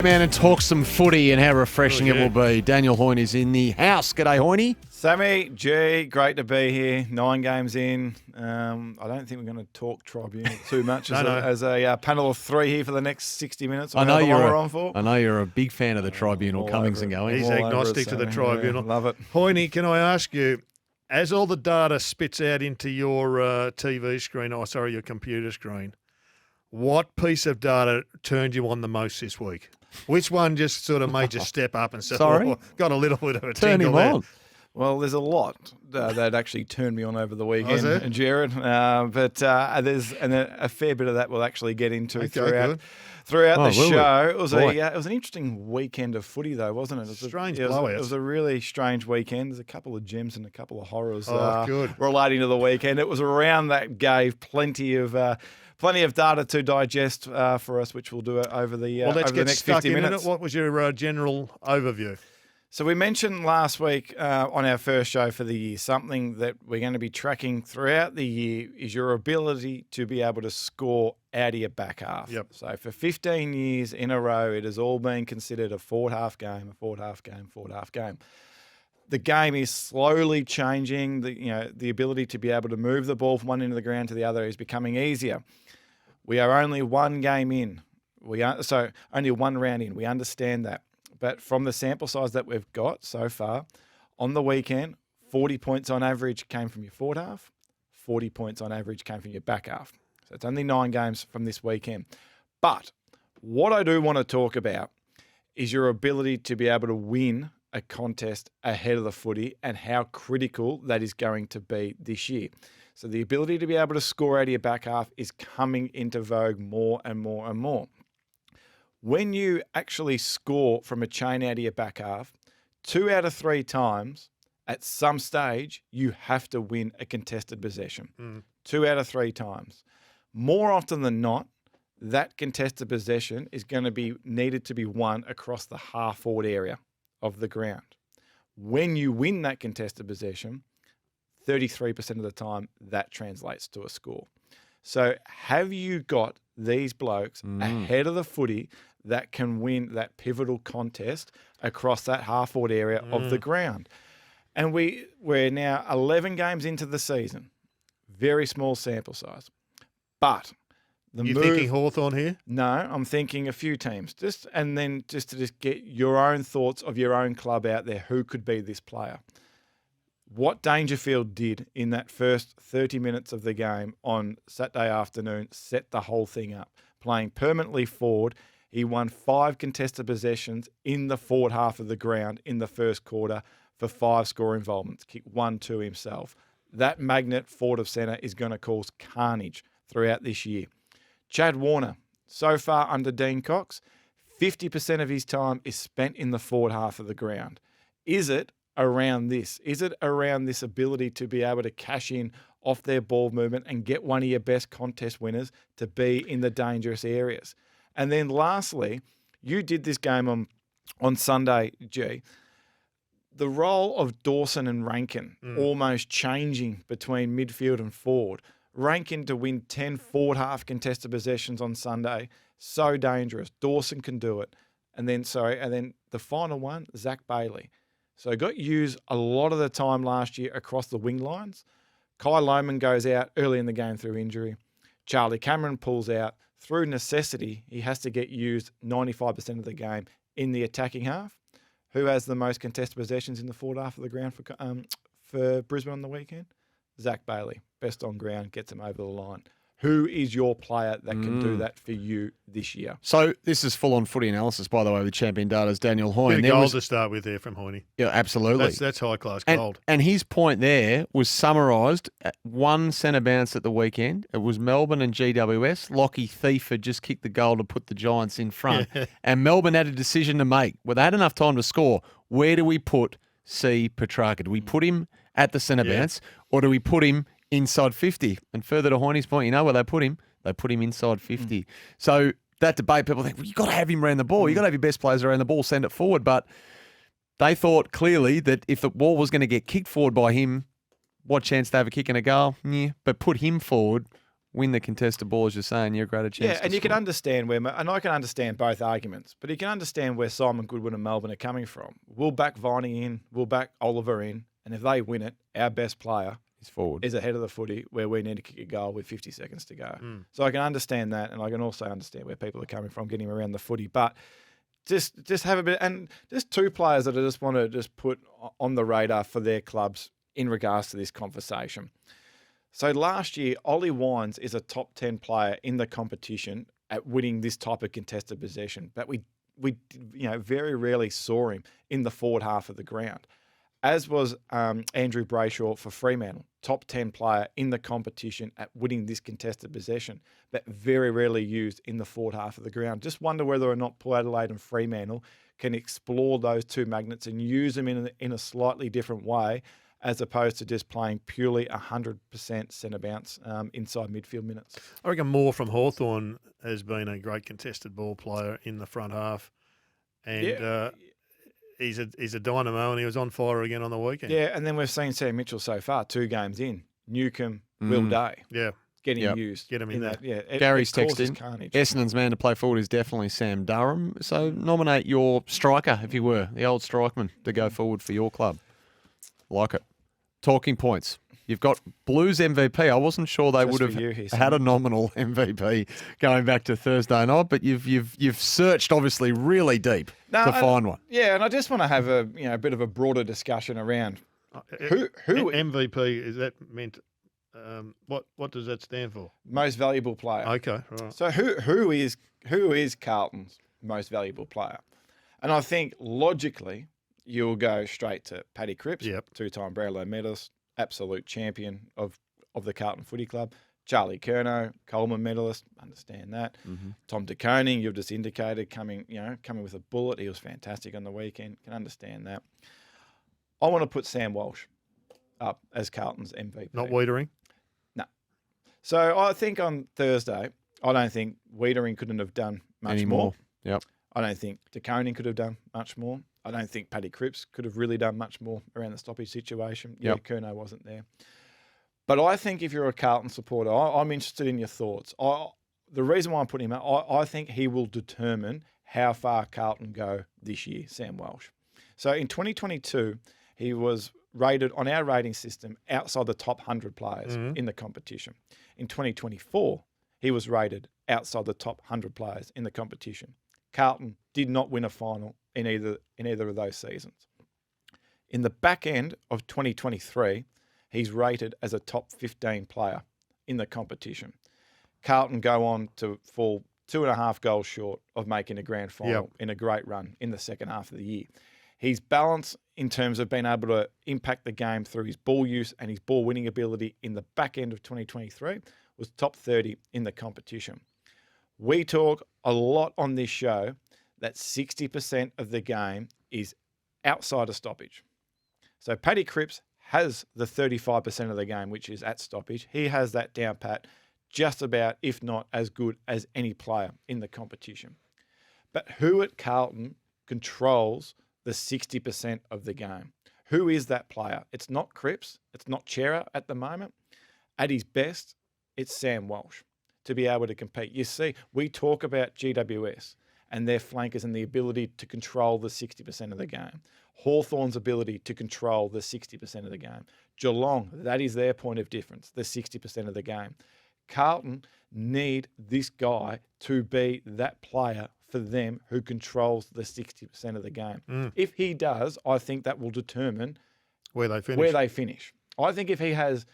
Man, and talk some footy and how refreshing it will be. Daniel Hoyne is in the house. G'day, Hoyne. Sammy, G, great to be here. 9 games in. I don't think we're going to talk tribunal too much as a panel of 3 here for the next 60 minutes. I know you're a big fan of the tribunal, comings and goings. He's agnostic to the tribunal. Yeah, love it. Hoyne, can I ask you, as all the data spits out into your TV screen, your computer screen, what piece of data turned you on the most this week? Which one just sort of made you step up and say, got a little bit of a Turn tingle him there? on. Well, there's a lot that actually turned me on over the weekend, there? Gerard. But there's a fair bit of that we'll actually get into throughout the will we? show. It was Boy. it was an interesting weekend of footy, though, wasn't it? It was Strange it blowouts. was a really strange weekend. There's a couple of gems and a couple of horrors Good. relating to the weekend. It was around that gave plenty of data to digest for us, which we'll do over the Well, let's over the get next stuck 50 in minutes. it. What was your general overview? So we mentioned last week on our first show for the year, something that we're going to be tracking throughout the year is your ability to be able to score out of your back half. Yep. So for 15 years in a row, it has all been considered a forward half game, a forward half game, forward half game. The game is slowly changing. The ability to be able to move the ball from one end of the ground to the other is becoming easier. We are only one game in. Only one round in. We understand that. But from the sample size that we've got so far, on the weekend, 40 points on average came from your forward half, 40 points on average came from your back half. So it's only 9 games from this weekend. But what I do want to talk about is your ability to be able to win a contest ahead of the footy and how critical that is going to be this year. So the ability to be able to score out of your back half is coming into vogue more and more and more. When you actually score from a chain out of your back half, 2 out of 3 times, at some stage, you have to win a contested possession. 2 out of 3 times. More often than not, that contested possession is going to be needed to be won across the half-forward area of the ground. When you win that contested possession, 33% of the time, that translates to a score. So have you got these blokes ahead of the footy that can win that pivotal contest across that half-forward area of the ground? And we're now 11 games into the season. Very small sample size. But Thinking Hawthorn here? No, I'm thinking a few teams. Just to get your own thoughts of your own club out there, who could be this player. What Dangerfield did in that first 30 minutes of the game on Saturday afternoon set the whole thing up. Playing permanently forward, he won 5 contested possessions in the forward half of the ground in the first quarter for 5 score involvements. Kicked 1-2 himself. That magnet forward of centre is going to cause carnage throughout this year. Chad Warner, so far under Dean Cox, 50% of his time is spent in the forward half of the ground. Is it around this? Is it around this ability to be able to cash in off their ball movement and get one of your best contest winners to be in the dangerous areas? And then lastly, you did this game on Sunday, G. The role of Dawson and Rankin almost changing between midfield and forward. Rankin to win 10 forward half contested possessions on Sunday. So dangerous. Dawson can do it. And then the final one, Zach Bailey. So got used a lot of the time last year across the wing lines. Kai Lohman goes out early in the game through injury. Charlie Cameron pulls out. Through necessity, he has to get used 95% of the game in the attacking half. Who has the most contested possessions in the forward half of the ground for Brisbane on the weekend? Zach Bailey. Best on ground, gets him over the line. Who is your player that can do that for you this year? So this is full-on footy analysis, by the way, with Champion Data's Daniel Hoyne. Bit of gold to start with there from Hoyne. Yeah, absolutely. That's high-class gold. And his point there was summarised at one centre bounce at the weekend. It was Melbourne and GWS. Lockie Thief had just kicked the goal to put the Giants in front. And Melbourne had a decision to make. Well, they had enough time to score. Where do we put C. Petrarca? Do we put him at the centre bounce or do we put him inside 50? And further to Hoyne's point, you know where they put him? They put him inside 50. So that debate, people think, well, you've got to have him around the ball. You've got to have your best players around the ball, send it forward. But they thought clearly that if the ball was going to get kicked forward by him, what chance to have a kick and a goal? Yeah. But put him forward, win the contested ball, as you're saying, you're a greater chance. Yeah, and you can score. understand and I can understand both arguments, but you can understand where Simon Goodwin and Melbourne are coming from. We'll back Viney in, we'll back Oliver in, and if they win it, our best player He's forward. is ahead of the footy where we need to kick a goal with 50 seconds to go. So I can understand that, and I can also understand where people are coming from getting around the footy. But just have a bit, and just two players that I just want to just put on the radar for their clubs in regards to this conversation. So last year, Ollie Wines is a top 10 player in the competition at winning this type of contested possession, but we very rarely saw him in the forward half of the ground. As was Andrew Brayshaw for Fremantle, top 10 player in the competition at winning this contested possession, but very rarely used in the forward half of the ground. Just wonder whether or not Port Adelaide and Fremantle can explore those two magnets and use them in a slightly different way, as opposed to just playing purely 100% centre bounce inside midfield minutes. I reckon Moore from Hawthorn has been a great contested ball player in the front half. And he's a dynamo, and he was on fire again on the weekend. Yeah, and then we've seen Sam Mitchell so far, 2 games in. Newcomb, Will Day. Yeah. Getting used. Get him in there. that. Yeah, Gary's it causes texting. carnage. Essendon's man to play forward is definitely Sam Durham. So nominate your striker, if you were, the old strikeman, to go forward for your club. Like it. Talking points. You've got Blues MVP. I wasn't sure they Just would have for you, Healy. had a nominal MVP going back to Thursday night, but you've searched obviously really deep to find one. Yeah, and I just want to have a bit of a broader discussion around who MVP, is that meant? What does that stand for? most valuable player. Okay, right. So who is Carlton's most valuable player? And I think logically you'll go straight to Paddy Cripps, Yep. 2-time Brownlow medalist, absolute champion of the Carlton Footy Club. Charlie Curnow, Coleman medalist, understand that. Tom De Koning, you've just indicated, coming with a bullet. He was fantastic on the weekend. Can understand that. I want to put Sam Walsh up as Carlton's MVP. Not Wiedering? No. So I think on Thursday, I don't think Wiedering couldn't have done much more. Yep. I don't think De Koning could have done much more. I don't think Paddy Cripps could have really done much more around the stoppage situation. Yeah, Yep. Curnow wasn't there. But I think if you're a Carlton supporter, I'm interested in your thoughts. The reason why I'm putting him out, I think he will determine how far Carlton go this year, Sam Walsh. So in 2022, he was rated on our rating system outside the top 100 players in the competition. In 2024, he was rated outside the top 100 players in the competition. Carlton did not win a final in either of those seasons. In the back end of 2023, he's rated as a top 15 player in the competition. Carlton go on to fall 2.5 goals short of making a grand final in a great run in the second half of the year. His balance in terms of being able to impact the game through his ball use and his ball winning ability in the back end of 2023 was top 30 in the competition. We talk a lot on this show that 60% of the game is outside of stoppage. So Paddy Cripps has the 35% of the game, which is at stoppage. He has that down pat just about, if not as good as any player in the competition. But who at Carlton controls the 60% of the game? Who is that player? It's not Cripps. It's not Chera at the moment. At his best, it's Sam Walsh to be able to compete. You see, we talk about GWS and their flankers and the ability to control the 60% of the game. Hawthorn's ability to control the 60% of the game. Geelong, that is their point of difference, the 60% of the game. Carlton need this guy to be that player for them who controls the 60% of the game. If he does, I think that will determine Where they finish. I think if he has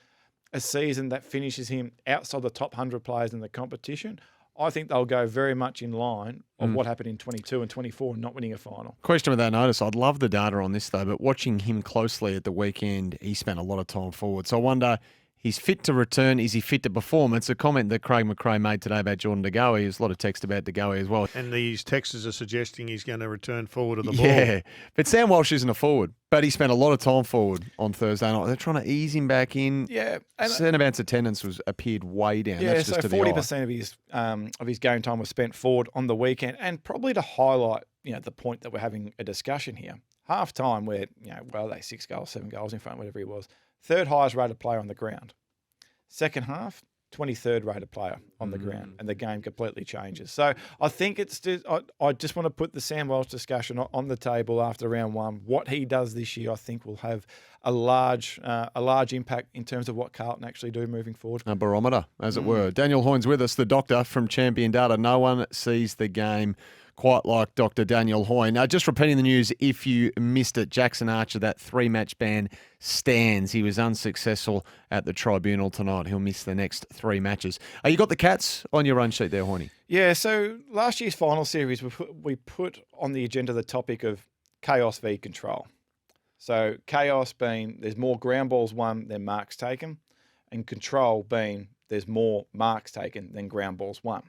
a season that finishes him outside the top 100 players in the competition, I think they'll go very much in line of what happened in 22 and 24 and not winning a final. Question without notice. I'd love the data on this, though, but watching him closely at the weekend, he spent a lot of time forward. So I wonder, he's fit to return. Is he fit to perform? It's a comment that Craig McRae made today about Jordan De Goey. There's a lot of text about De Goey as well. And these texters are suggesting he's going to return forward of the ball. Yeah, but Sam Walsh isn't a forward, but he spent a lot of time forward on Thursday night. They're trying to ease him back in. Yeah. And Centre bounce attendance appeared way down. yeah, That's so just to the eye. 40% of his game time was spent forward on the weekend. And probably to highlight, the point that we're having a discussion here, half time where, they 6 goals, 7 goals in front, whatever he was, third highest rated player on the ground. Second half, 23rd rated player on the ground, and the game completely changes. So I think it's just, I just want to put the Sam Welsh discussion on the table after round one. What he does this year, I think, will have a large impact in terms of what Carlton actually do moving forward. A barometer, as it were. Daniel Hoyne's with us, the doctor from Champion Data. No one sees the game quite like Dr. Daniel Hoyne. Now, just repeating the news, if you missed it, Jackson Archer, that 3-match ban stands. He was unsuccessful at the tribunal tonight. He'll miss the next 3 matches. You got the Cats on your run sheet there, Hoyne? Yeah, so last year's final series, we put on the agenda the topic of chaos v control. So chaos being there's more ground balls won than marks taken, and control being there's more marks taken than ground balls won.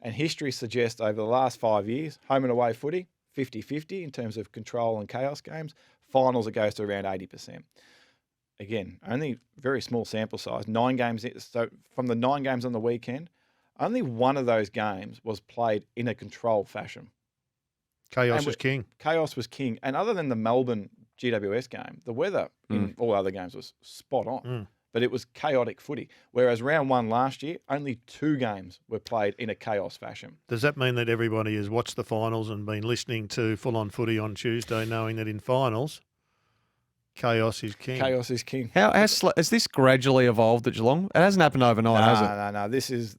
And history suggests over the last 5 years, home and away footy, 50-50 in terms of control and chaos games. Finals, it goes to around 80%. Again, only very small sample size, 9 games. So from the 9 games on the weekend, only one of those games was played in a controlled fashion. Chaos was king. Chaos was king. And other than the Melbourne GWS game, the weather in all other games was spot on. But it was chaotic footy. Whereas round one last year, only 2 games were played in a chaos fashion. Does that mean that everybody has watched the finals and been listening to Full On Footy on Tuesday, knowing that in finals, chaos is king? Chaos is king. Has this gradually evolved at Geelong? It hasn't happened overnight, has it? No. This is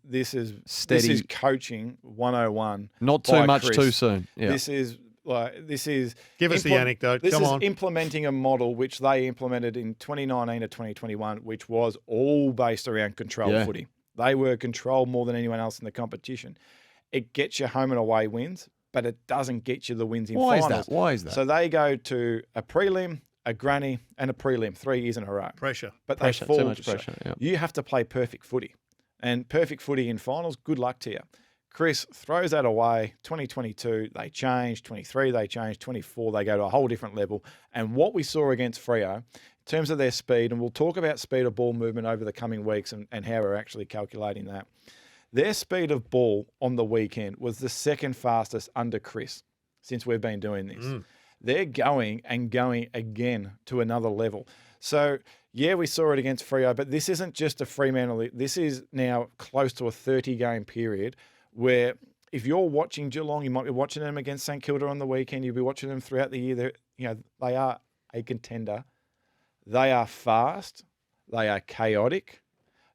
Steady. This is coaching 101. Not too much Chris. too soon. Yeah. This is Give us the anecdote. This Come is on. implementing a model which they implemented in 2019 to 2021, which was all based around control footy. They were controlled more than anyone else in the competition. It gets you home and away wins, but it doesn't get you the wins in finals. Why is that? So they go to a prelim, a granny, and a prelim 3 years in a row. Pressure. But Pressure, they fall too much pressure. Yep. You have to play perfect footy. And perfect footy in finals, good luck to you. Chris throws that away. 2022, they change. 23, they change. 24, they go to a whole different level. And what we saw against Freo, in terms of their speed, and we'll talk about speed of ball movement over the coming weeks and how we're actually calculating that. Their speed of ball on the weekend was the second fastest under Chris since we've been doing this. They're going again to another level. So, yeah, we saw it against Freo, but this isn't just a Fremantle. This is now close to a 30-game period where if you're watching Geelong, you might be watching them against St Kilda on the weekend. You'll be watching them throughout the year. They are a contender. They are fast. They are chaotic.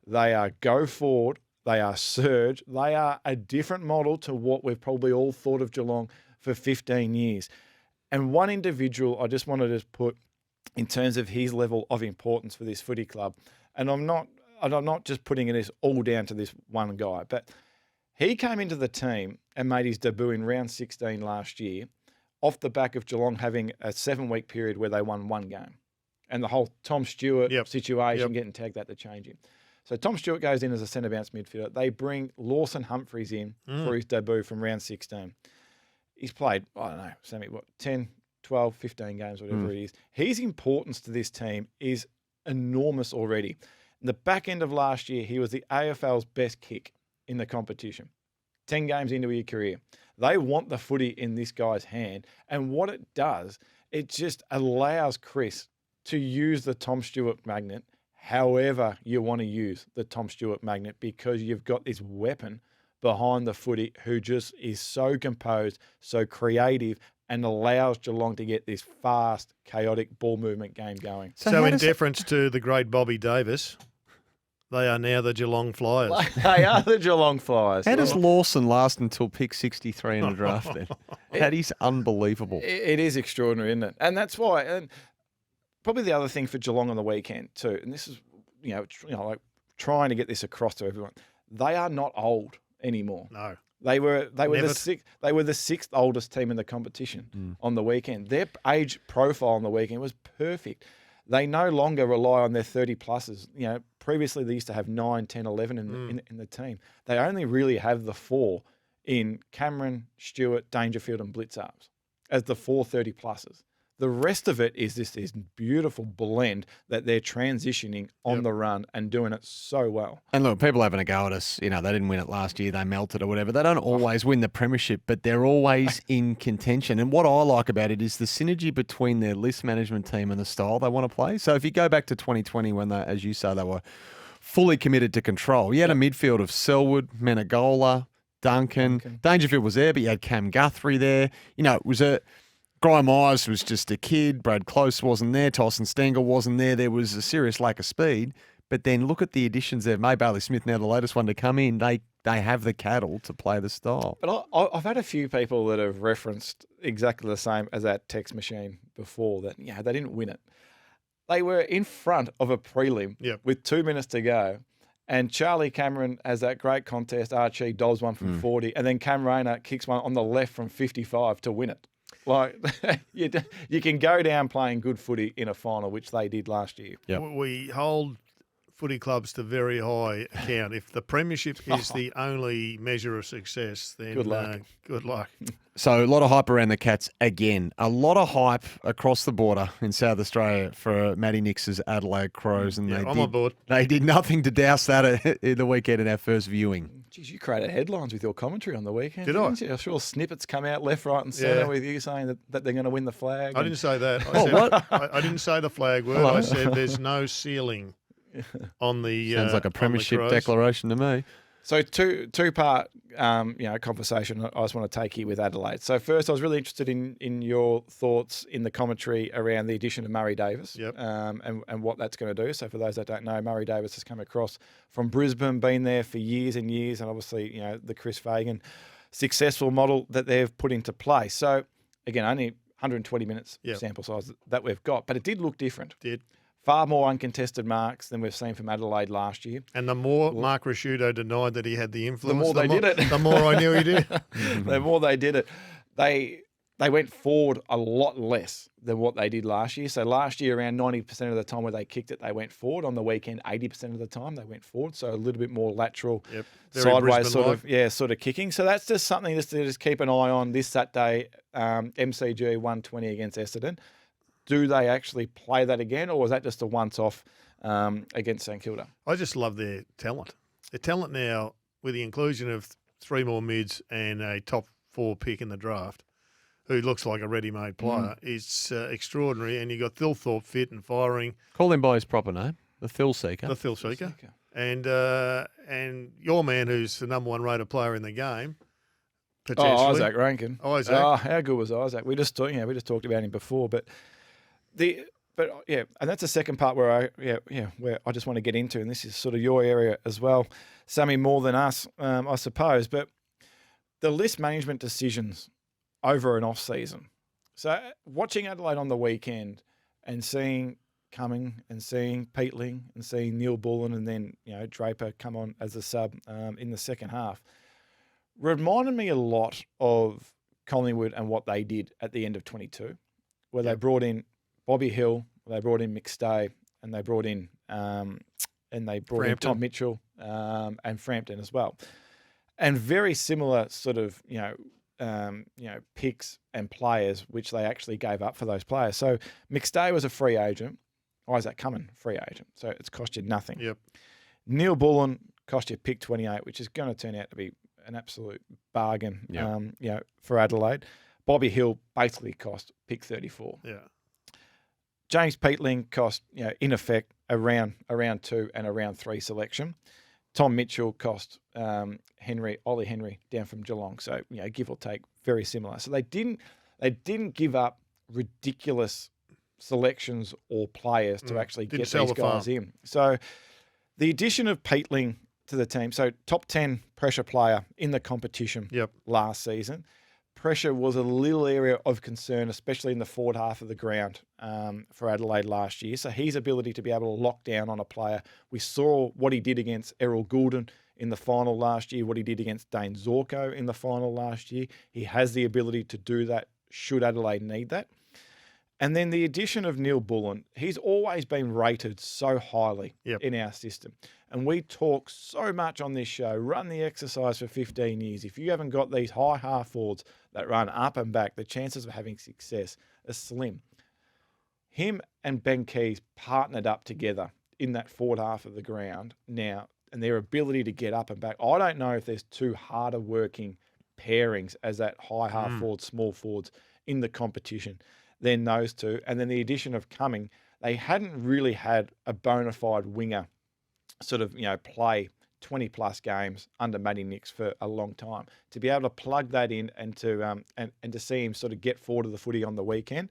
They are go forward. They are surge. They are a different model to what we've probably all thought of Geelong for 15 years. And one individual I just wanted to put in terms of his level of importance for this footy club, and I'm not just putting this all down to this one guy, but he came into the team and made his debut in round 16 last year off the back of Geelong having a 7-week period where they won 1 game. And the whole Tom Stewart situation, getting tagged out to change him. So Tom Stewart goes in as a centre bounce midfielder. They bring Lawson Humphreys in for his debut from round 16. He's played, 10, 12, 15 games, whatever it is. His importance to this team is enormous already. In the back end of last year, he was the AFL's best kick in the competition. 10 games into your career. They want the footy in this guy's hand. And what it does, it just allows Chris to use the Tom Stewart magnet however you want to use the Tom Stewart magnet, because you've got this weapon behind the footy who just is so composed, so creative, and allows Geelong to get this fast, chaotic ball movement game going. So in deference to the great Bobby Davis, they are now the Geelong Flyers. They are the Geelong Flyers. How does Lawson last until pick 63 in a draft then? That is unbelievable. It is extraordinary, isn't it? And that's why. And probably the other thing for Geelong on the weekend too, and this is, like trying to get this across to everyone. They are not old anymore. No. They were the sixth oldest team in the competition on the weekend. Their age profile on the weekend was perfect. They no longer rely on their 30-pluses. Previously they used to have 9, 10, 11 in the team. They only really have the 4 in Cameron, Stewart, Dangerfield and Blitzarves as the 4 30-pluses. The rest of it is this beautiful blend that they're transitioning on the run and doing it so well. And look, people having a go at us, they didn't win it last year, they melted or whatever. They don't always win the premiership, but they're always in contention. And what I like about it is the synergy between their list management team and the style they want to play. So if you go back to 2020 when they, as you say, they were fully committed to control. You had a midfield of Selwood, Menegola, Duncan. Dangerfield was there, but you had Cam Guthrie there. You know, it was Graham Myers was just a kid. Brad Close wasn't there. Tyson Stengel wasn't there. There was a serious lack of speed. But then look at the additions they've made. Bailey Smith, now the latest one to come in. They have the cattle to play the style. But I've had a few people that have referenced exactly the same as that text machine before that, they didn't win it. They were in front of a prelim with 2 minutes to go. And Charlie Cameron has that great contest. Archie does one from 40. And then Cam Rayner kicks one on the left from 55 to win it. Like, you can go down playing good footy in a final, which they did last year. Yep. We hold footy clubs to very high account. If the premiership is the only measure of success, then Good luck. Good luck. So a lot of hype around the Cats again. A lot of hype across the border in South Australia for Matty Nix's Adelaide Crows. And I'm on board. They did nothing to douse that in the weekend in our first viewing. Geez, you created headlines with your commentary on the weekend. Did I? I'm sure snippets come out left, right and centre with you saying that they're going to win the flag. I didn't say that. What? I didn't say the flag word. Hello? I said there's no ceiling on the Sounds like a premiership Crows. declaration to me. So two-part conversation I just want to take here with Adelaide. So first, I was really interested in your thoughts in the commentary around the addition of Murray Davis and what that's going to do. So for those that don't know, Murray Davis has come across from Brisbane, been there for years and years, and obviously the Chris Fagan successful model that they've put into place. So again, only 120 minutes sample size that we've got, but it did look different. Far more uncontested marks than we've seen from Adelaide last year. And the more Mark Rasciuto denied that he had the influence, the more they did it. The more I knew he did. The more they did it. They went forward a lot less than what they did last year. So last year, around 90% of the time where they kicked it, they went forward. On the weekend, 80% of the time they went forward. So a little bit more lateral, sideways sort of kicking. So that's just something to just keep an eye on this Saturday, MCG 120 against Essendon. Do they actually play that again, or was that just a once-off against St Kilda? I just love their talent. Their talent now, with the inclusion of 3 more mids and a top 4 pick in the draft, who looks like a ready-made player, is extraordinary. And you got Thilthorpe fit and firing. Call him by his proper name, the Thil Seeker. The Thil Seeker. And your man, who's the number 1 rated player in the game, potentially. Isaac Rankin. Isaac. Oh, how good was Isaac? We just talked about him before, but. And that's the second part where I just want to get into, and this is sort of your area as well, Sammy, more than us, I suppose. But the list management decisions over an off season. So watching Adelaide on the weekend and seeing Cumming and seeing Peatling and seeing Neil Bullen and then Draper come on as a sub in the second half reminded me a lot of Collingwood and what they did at the end of 22, where they brought in Bobby Hill, they brought in McStay, and they brought in Tom Mitchell and Frampton as well, and very similar sort of picks and players which they actually gave up for those players. So McStay was a free agent, Isaac Cumming free agent, so it's cost you nothing. Yep. Neil Bullen cost you pick 28, which is going to turn out to be an absolute bargain. For Adelaide. Bobby Hill basically cost pick 34. Yeah. James Peatling cost, in effect, a round 2 and a round 3 selection. Tom Mitchell cost Ollie Henry down from Geelong. So, give or take, very similar. So they didn't give up ridiculous selections or players to actually get these guys in. So the addition of Peatling to the team, so top 10 pressure player in the competition last season. Pressure was a little area of concern, especially in the forward half of the ground for Adelaide last year. So his ability to be able to lock down on a player. We saw what he did against Errol Goulden in the final last year, what he did against Dane Zorko in the final last year. He has the ability to do that should Adelaide need that. And then the addition of Neil Bullen, he's always been rated so highly in our system. And we talk so much on this show, run the exercise for 15 years. If you haven't got these high half forwards that run up and back, the chances of having success are slim. Him and Ben Keys partnered up together in that forward half of the ground now, and their ability to get up and back. I don't know if there's 2 harder working pairings as that high half forward, small forwards in the competition than those 2. And then the addition of Cumming, they hadn't really had a bona fide winger sort of, play 20 plus games under Matty Nix for a long time. To be able to plug that in and to see him sort of get forward to the footy on the weekend,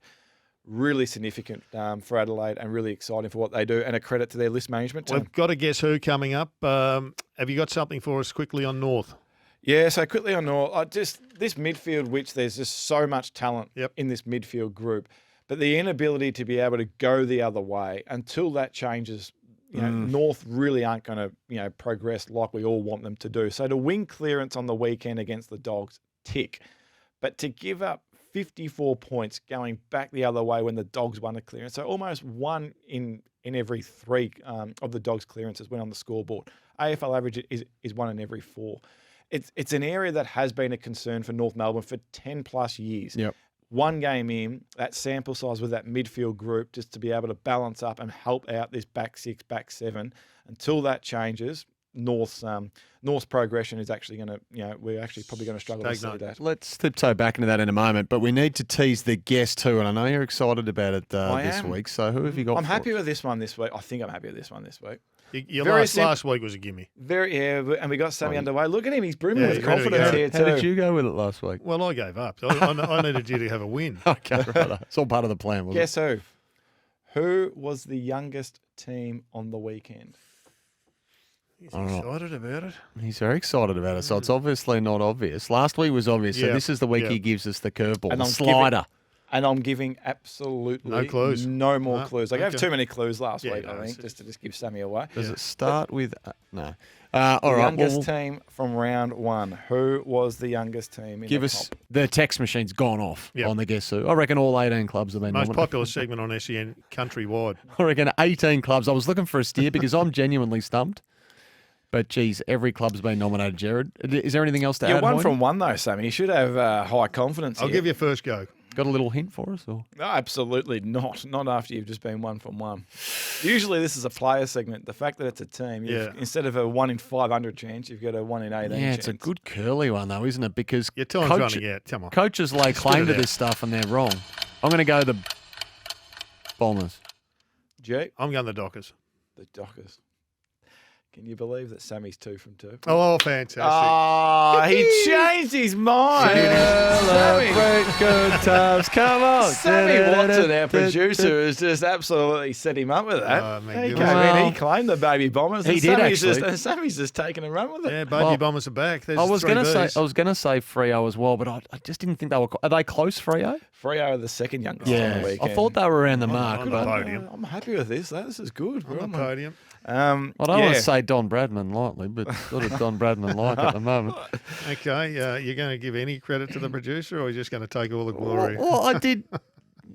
really significant for Adelaide and really exciting for what they do, and a credit to their list management team. We've got a Guess Who coming up. Have you got something for us quickly on North? Yeah, so quickly on North, just this midfield, which there's just so much talent in this midfield group, but the inability to be able to go the other way until that changes. North really aren't going to, progress like we all want them to do. So to win clearance on the weekend against the Dogs, tick. But to give up 54 points going back the other way when the Dogs won a clearance, so almost one in every three of the Dogs' clearances went on the scoreboard. AFL average is one in every four. It's an area that has been a concern for North Melbourne for 10 plus years. Yep. One game in, that sample size with that midfield group, just to be able to balance up and help out this back six, back seven. Until that changes, North's progression is actually going to, we're actually probably going to struggle to see that. Let's tiptoe back into that in a moment, but we need to tease the guest too, and I know you're excited about it this week. So who have you got? I'm happy with this one this week. I think I'm happy with this one this week. Your last week was a gimme. And we got Sammy underway. Look at him; he's brimming with confidence here too. How did you go with it last week? Well, I gave up. I needed you to have a win. Okay, right. It's all part of the plan, wasn't it? Guess who? Who was the youngest team on the weekend? He's excited about it. He's very excited about it, so it's obviously not obvious. Last week was obvious, so this is the week he gives us the curveball, the slider. And I'm giving absolutely no clues. No more clues. I gave too many clues last week, I think, just to give Sammy away. Does it start with no? All right. Youngest team from round one. Who was the youngest team in Give the us comp? the text machine's gone off on the Guess Who. I reckon all 18 clubs have been Most nominated. popular segment on SEN countrywide. I reckon 18 clubs. I was looking for a steer because I'm genuinely stumped. But, geez, every club's been nominated, Gerard. Is there anything else to add, one Hoyne? from one, though, Sammy. You should have high confidence I'll here. give you a first go. Got a little hint for us? Or? No, absolutely not. Not after you've just been one from one. Usually this is a player segment. The fact that it's a team, instead of a 1 in 500 chance, you've got a 1 in 18 chance. Yeah, it's a good curly one, though, isn't it? Because your time's running out. Come on. Coaches lay claim to this stuff and they're wrong. I'm going to go the Bombers. Jake? I'm going the Dockers. The Dockers. Can you believe that Sammy's 2 from 2? Oh, fantastic. Oh, he changed his mind. Celebrate good times. Come on. Sammy Watson, our producer, has just absolutely set him up with that. He came in, he claimed the baby Bombers. He did, actually. Sammy's just taken a run with it. Yeah, baby Bombers are back. There's I was going to say Freo as well, but I just didn't think they were. Are they close, Freo? Freo are the second youngest on the weekend. I thought they were around the mark. On the podium. I'm happy with this. This is good. On the podium. I don't want to say Don Bradman lightly, but sort of Don Bradman like at the moment. Okay, you're going to give any credit to the producer, or are you just going to take all the glory? Well, I did.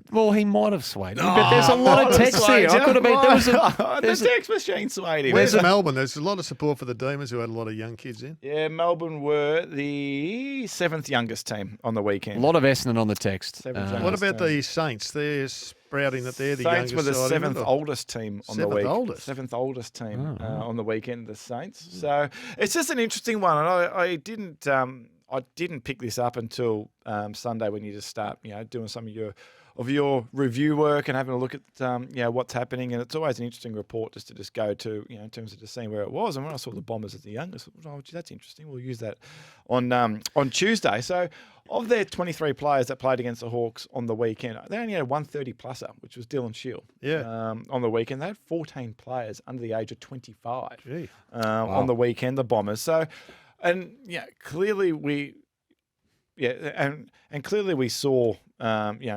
Well, he might have swayed me, but there's a lot of text here. I could have been. The text machine swayed him. Where's Melbourne? There's a lot of support for the Demons, who had a lot of young kids in. Yeah, Melbourne were the 7th youngest team on the weekend. A lot of Essendon on the text. What about the Saints? They're sprouting that they're the youngest. Saints were the side 7th oldest team on the week. Oldest? 7th oldest team on the weekend, the Saints. So it's just an interesting one, and I didn't pick this up until Sunday when you just start, doing some of your review work and having a look at what's happening, and it's always an interesting report just to go to, in terms of just seeing where it was. And when I saw the Bombers as the youngest, that's interesting. We'll use that on Tuesday. So of their 23 players that played against the Hawks on the weekend, they only had a 130-pluser, which was Dylan Shield. Yeah. On the weekend, they had 14 players under the age of 25 on the weekend, the Bombers. So, and clearly we. Yeah, and clearly we saw,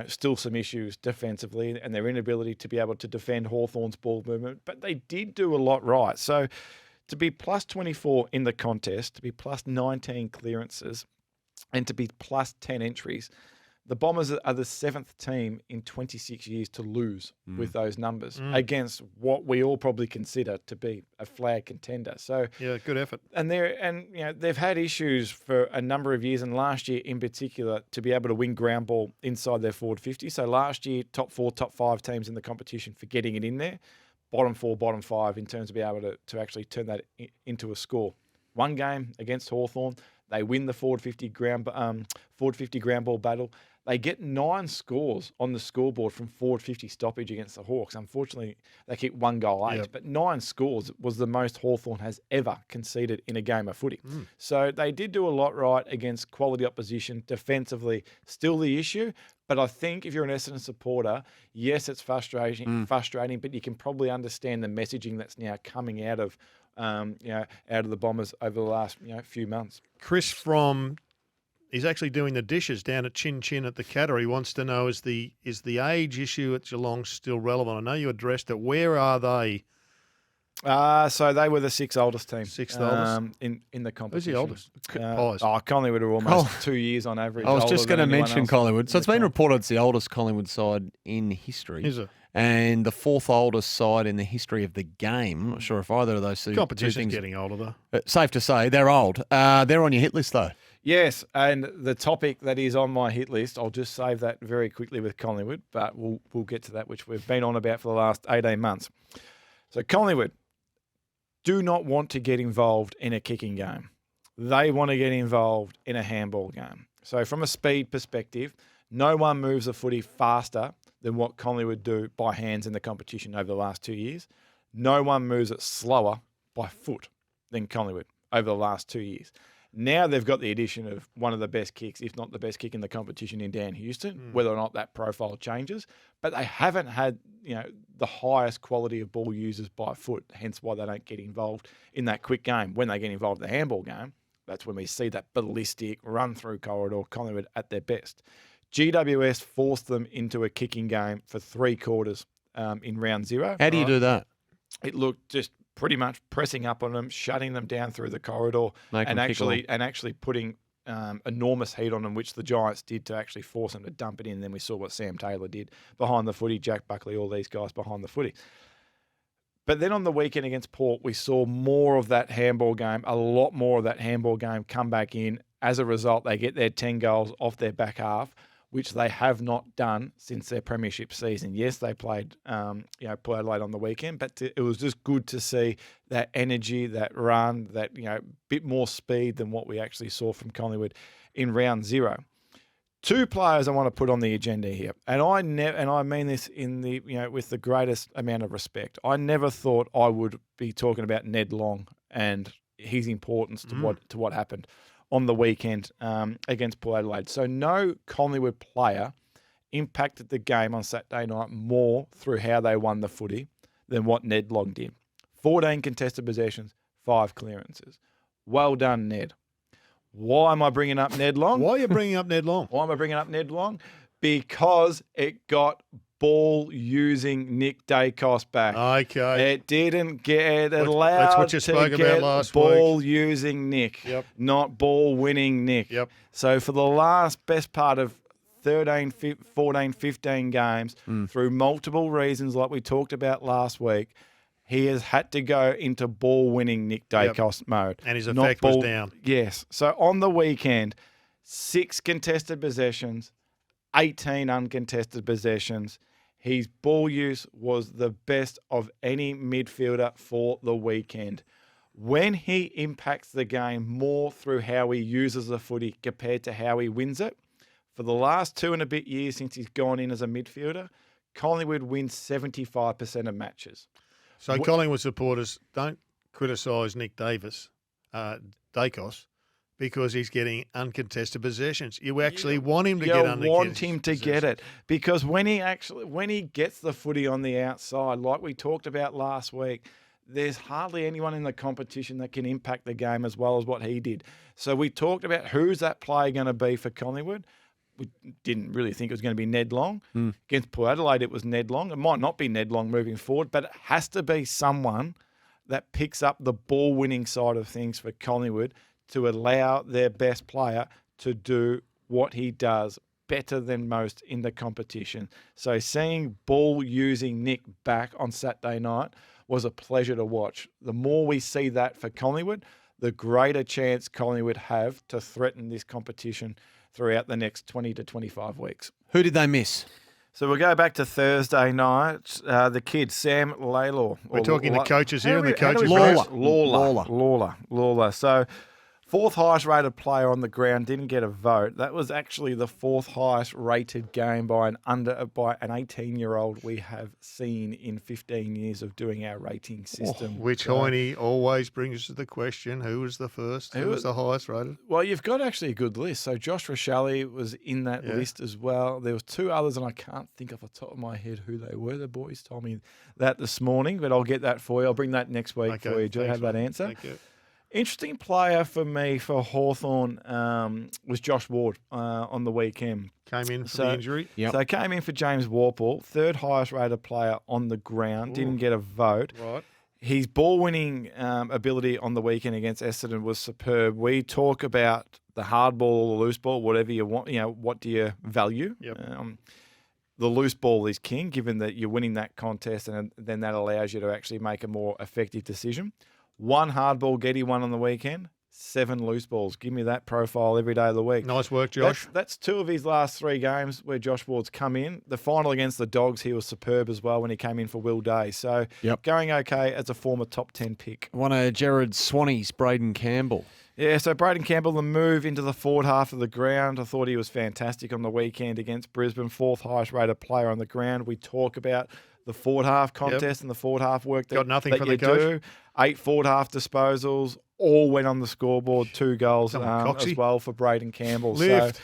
still some issues defensively and their inability to be able to defend Hawthorn's ball movement, but they did do a lot right. So to be plus 24 in the contest, to be plus 19 clearances, and to be plus 10 entries, the Bombers are the 7th team in 26 years to lose with those numbers against what we all probably consider to be a flag contender. So yeah, good effort. And they've had issues for a number of years, and last year in particular, to be able to win ground ball inside their forward 50. So last year, top 4, top 5 teams in the competition for getting it in there, bottom 4, bottom 5 in terms of being able to actually turn that into a score. One game against Hawthorn, they win the forward 50 ground ball battle. They get 9 scores on the scoreboard from forward 50 stoppage against the Hawks. Unfortunately, they kicked 1 goal late, but 9 scores was the most Hawthorn has ever conceded in a game of footy. So they did do a lot right against quality opposition. Defensively, still the issue. But I think if you're an Essendon supporter, yes, it's frustrating, but you can probably understand the messaging that's now coming out of, out of the Bombers over the last, few months. Chris he's actually doing the dishes down at Chin Chin at the Catter. He wants to know, is the age issue at Geelong still relevant? I know you addressed it. Where are they? So they were the 6th oldest team. 6th oldest? In the competition. Who's the oldest? Pies. Collingwood are almost 2 years on average. I was just going to mention Collingwood. So it's been reported reported it's the oldest Collingwood side in history. Is it? And the 4th oldest side in the history of the game. I'm not sure if either of those two Competition's things. getting older, though. Safe to say, they're old. They're on your hit list, though. Yes, and the topic that is on my hit list, I'll just save that very quickly with Collingwood, but we'll get to that, which we've been on about for the last 18 months. So Collingwood do not want to get involved in a kicking game. They want to get involved in a handball game. So from a speed perspective, no one moves the footy faster than what Collingwood do by hands in the competition over the last 2 years. No one moves it slower by foot than Collingwood over the last 2 years. Now they've got the addition of one of the best kicks, if not the best kick in the competition in Dan Houston, whether or not that profile changes. But they haven't had, the highest quality of ball users by foot, hence why they don't get involved in that quick game. When they get involved in the handball game, that's when we see that ballistic run-through corridor Collingwood at their best. GWS forced them into a kicking game for 3 quarters in round 0. How do you do that? It looked just pretty much pressing up on them, shutting them down through the corridor, and actually putting enormous heat on them, which the Giants did to actually force them to dump it in. Then we saw what Sam Taylor did behind the footy, Jack Buckley, all these guys behind the footy. But then on the weekend against Port, we saw more of that handball game, a lot more of that handball game come back in. As a result, they get their 10 goals off their back half, which they have not done since their premiership season. Yes, they played, Port Adelaide on the weekend, but it was just good to see that energy, that run, that bit more speed than what we actually saw from Collingwood in round 0. 2 players I want to put on the agenda here, and I mean this in the with the greatest amount of respect. I never thought I would be talking about Ned Long and his importance to what happened on the weekend against Port Adelaide. So no Collingwood player impacted the game on Saturday night more through how they won the footy than what Ned Long did. 14 contested possessions, 5 clearances. Well done, Ned. Why am I bringing up Ned Long? Why are you bringing up Ned Long? Why am I bringing up Ned Long? Because it got ball-using Nick Dacos back. Okay. It didn't get it allowed That's what you spoke to about get last week. ball-using Nick, not ball-winning Nick. Yep. So for the best part of 13, 14, 15 games, through multiple reasons like we talked about last week, he has had to go into ball-winning Nick Dacos mode. And his effect was down. Yes. So on the weekend, 6 contested possessions, 18 uncontested possessions. His ball use was the best of any midfielder for the weekend. When he impacts the game more through how he uses the footy compared to how he wins it, for the last 2 and a bit years since he's gone in as a midfielder, Collingwood wins 75% of matches. So Collingwood supporters don't criticise Nick Dacos, because he's getting uncontested possessions. You actually want him to get uncontested. You want him to get it, because when he gets the footy on the outside, like we talked about last week, there's hardly anyone in the competition that can impact the game as well as what he did. So we talked about who's that player going to be for Collingwood. We didn't really think it was going to be Ned Long. Against Port Adelaide, it was Ned Long. It might not be Ned Long moving forward, but it has to be someone that picks up the ball-winning side of things for Collingwood to allow their best player to do what he does better than most in the competition. So seeing ball-using Nick back on Saturday night was a pleasure to watch. The more we see that for Collingwood, the greater chance Collingwood have to threaten this competition throughout the next 20 to 25 weeks. Who did they miss? So we'll go back to Thursday night. The kid, Sam Lalor. We're talking the coaches here and the coaches. Lawler. So Fourth highest rated player on the ground, didn't get a vote. That was actually the fourth highest rated game by an 18-year-old we have seen in 15 years of doing our rating system. Which Hoyne always brings us to the question, who was the first? Who was the highest rated? Well, you've got actually a good list. So Josh Rochelle was in that list as well. There was two others, and I can't think off the top of my head who they were. The boys told me that this morning, but I'll get that for you. I'll bring that next week for you. Do you have that answer? Thank you. Interesting player for me for Hawthorn was Josh Ward on the weekend. Came in for the injury. Yep. So came in for James Warple, third highest rated player on the ground, didn't get a vote. Right. His ball winning ability on the weekend against Essendon was superb. We talk about the hard ball or the loose ball, whatever you want. What do you value? Yep. The loose ball is king, given that you're winning that contest, and then that allows you to actually make a more effective decision. One hard ball Getty won on the weekend, 7 loose balls. Give me that profile every day of the week. Nice work, Josh. That's 2 of his last 3 games where Josh Ward's come in. The final against the Dogs, he was superb as well when he came in for Will Day. So going okay as a former top 10 pick. One of Gerard's Swannies, Braden Campbell. Yeah, so Braden Campbell, the move into the forward half of the ground. I thought he was fantastic on the weekend against Brisbane. 4th highest rated player on the ground. We talk about the forward half contest and the forward half work that, Got nothing that for you the coach. do. 8 forward half disposals, all went on the scoreboard. 2 goals as well for Braden Campbell. Lift.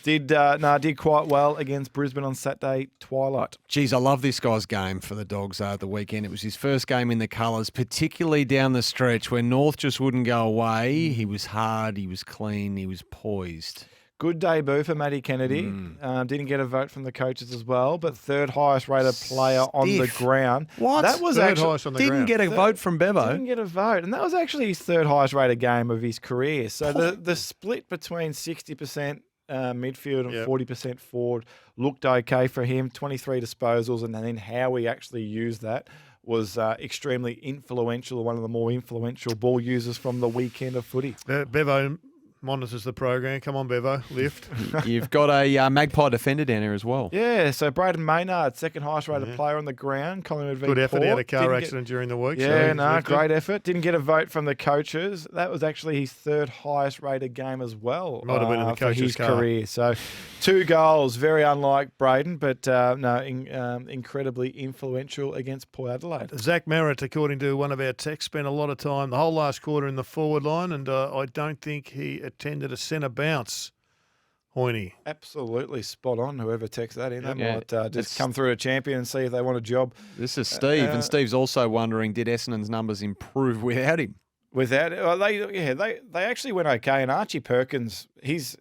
So did quite well against Brisbane on Saturday twilight. Geez, I love this guy's game for the Dogs at the weekend. It was his first game in the colours, particularly down the stretch where North just wouldn't go away. He was hard, he was clean, he was poised. Good debut for Matty Kennedy. Didn't get a vote from the coaches as well, but 3rd highest rated player on the ground. What? That was Third actually highest on the Didn't ground. get a vote from Bevo. Didn't get a vote, and that was actually his 3rd highest rated game of his career. So the split between 60% midfield and 40% forward looked okay for him. 23 disposals, and then how he actually used that was extremely influential. One of the more influential ball users from the weekend of footy. Bevo monitors the program. Come on, Bevo, lift. You've got a Magpie defender down here as well. Yeah, so Braden Maynard, 2nd highest rated player on the ground. Collingwood v Good effort. Port. He had a car Didn't accident during the week. Yeah, so great effort. Didn't get a vote from the coaches. That was actually his 3rd highest rated game as well. Might have been in the for coach's his car. career. So 2 goals, very unlike Braden, but incredibly influential against Port Adelaide. Zach Merritt, according to one of our texts, spent a lot of time the whole last quarter in the forward line, and I don't think he attended a centre bounce. Hoyne. Absolutely spot on. Whoever texts that in, that Yeah. might just come through a champion and see if they want a job. This is Steve, and Steve's also wondering, did Essendon's numbers improve without him? Without they actually went okay, and Archie Perkins, his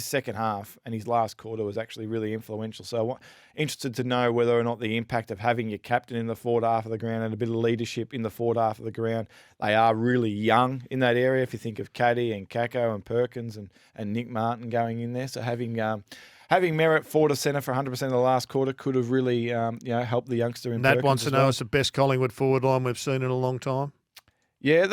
second half and his last quarter was actually really influential. So interested to know whether or not the impact of having your captain in the forward half of the ground and a bit of leadership in the forward half of the ground. They are really young in that area. If you think of Caddy and Kako and Perkins and Nick Martin going in there, so having Merritt forward to centre for 100% of the last quarter could have really helped the youngster in Nat Perkins wants to as know well. it's the best Collingwood forward line we've seen in a long time. Yeah,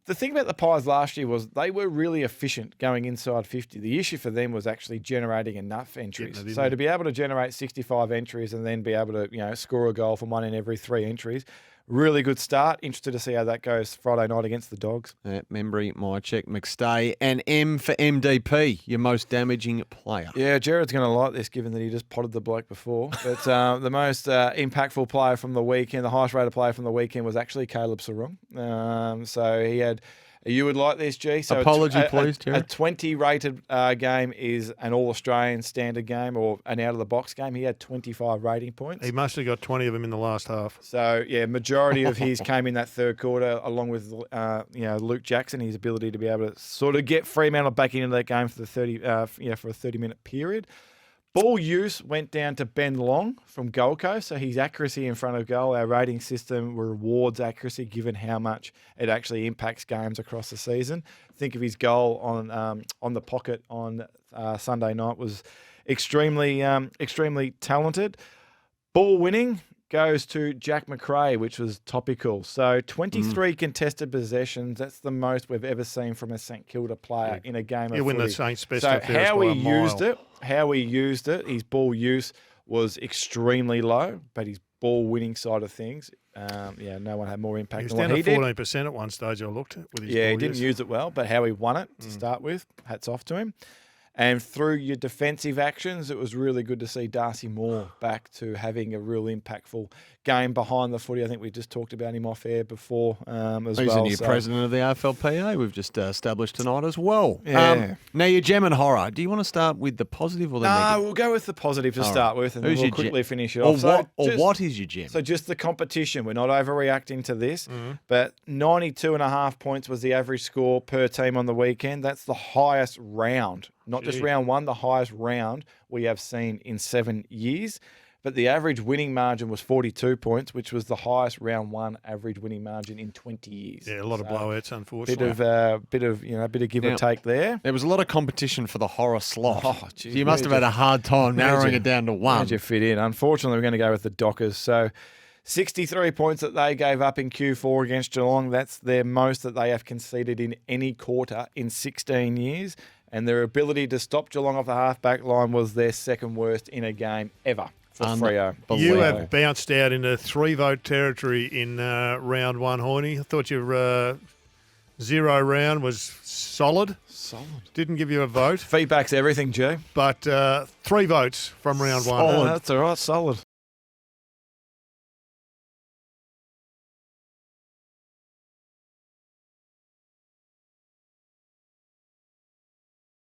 the thing about the Pies last year was they were really efficient going inside 50. The issue for them was actually generating enough entries. So to be able to generate 65 entries and then be able to score a goal from 1 in every 3 entries, really good start. Interested to see how that goes Friday night against the Dogs. Membry, Mycheck, McStay, and M for MDP, your most damaging player. Yeah, Gerard's going to like this given that he just potted the bloke before. But the most impactful player from the weekend, the highest rated player from the weekend was actually Caleb Sarong. So he had... You would like this, G. So Apology, please, A Gerard. 20 rated game is an All-Australian standard game or an out-of-the-box game. He had 25 rating points. He must have got 20 of them in the last half. So, yeah, majority of his came in that third quarter, along with Luke Jackson, his ability to be able to sort of get Fremantle back into that game for the for a 30-minute period. Ball use went down to Ben Long from Gold Coast, so his accuracy in front of goal, our rating system rewards accuracy given how much it actually impacts games across the season. Think of his goal on the pocket on Sunday night was extremely talented. Ball winning goes to Jack McRae, which was topical. So 23 contested possessions. That's the most we've ever seen from a St Kilda player in a game of You win the footy. Saints best So and fairest how by he a mile. used it, his ball use was extremely low, but his ball winning side of things, no one had more impact He was than down what he to did. 14% at one stage, I looked at with his Yeah, he ball didn't use. use it well, but how he won it to start with, hats off to him. And through your defensive actions, it was really good to see Darcy Moore back to having a real impactful game behind the footy. I think we just talked about him off air before as He's well. the new president of the AFLPA. We've just established tonight as well. Yeah. Now, your gem and horror. Do you want to start with the positive or the negative? No, we'll go with the positive to All start with, and then Who's we'll your gem? quickly finish it Or off. what is your gem? So just the competition. We're not overreacting to this, but 92.5 points was the average score per team on the weekend. That's the highest round, not just round one, the highest round we have seen in 7 years. But the average winning margin was 42 points, which was the highest round one average winning margin in 20 years. Yeah, a lot of blowouts, unfortunately. Bit of give Now, or take there. There was a lot of competition for the horror slot. Oh, geez, So you must have had a hard time narrowing it down to one. How'd you fit in? Unfortunately, we're going to go with the Dockers. So 63 points that they gave up in Q4 against Geelong. That's their most that they have conceded in any quarter in 16 years. And their ability to stop Geelong off the half-back line was their second worst in a game ever for Freo. You have bounced out into 3-vote territory in round one, Hoyne. I thought your 0 round was solid. Didn't give you a vote. Feedback's everything, Joe. But 3 votes from round one. Oh, that's all right. Solid.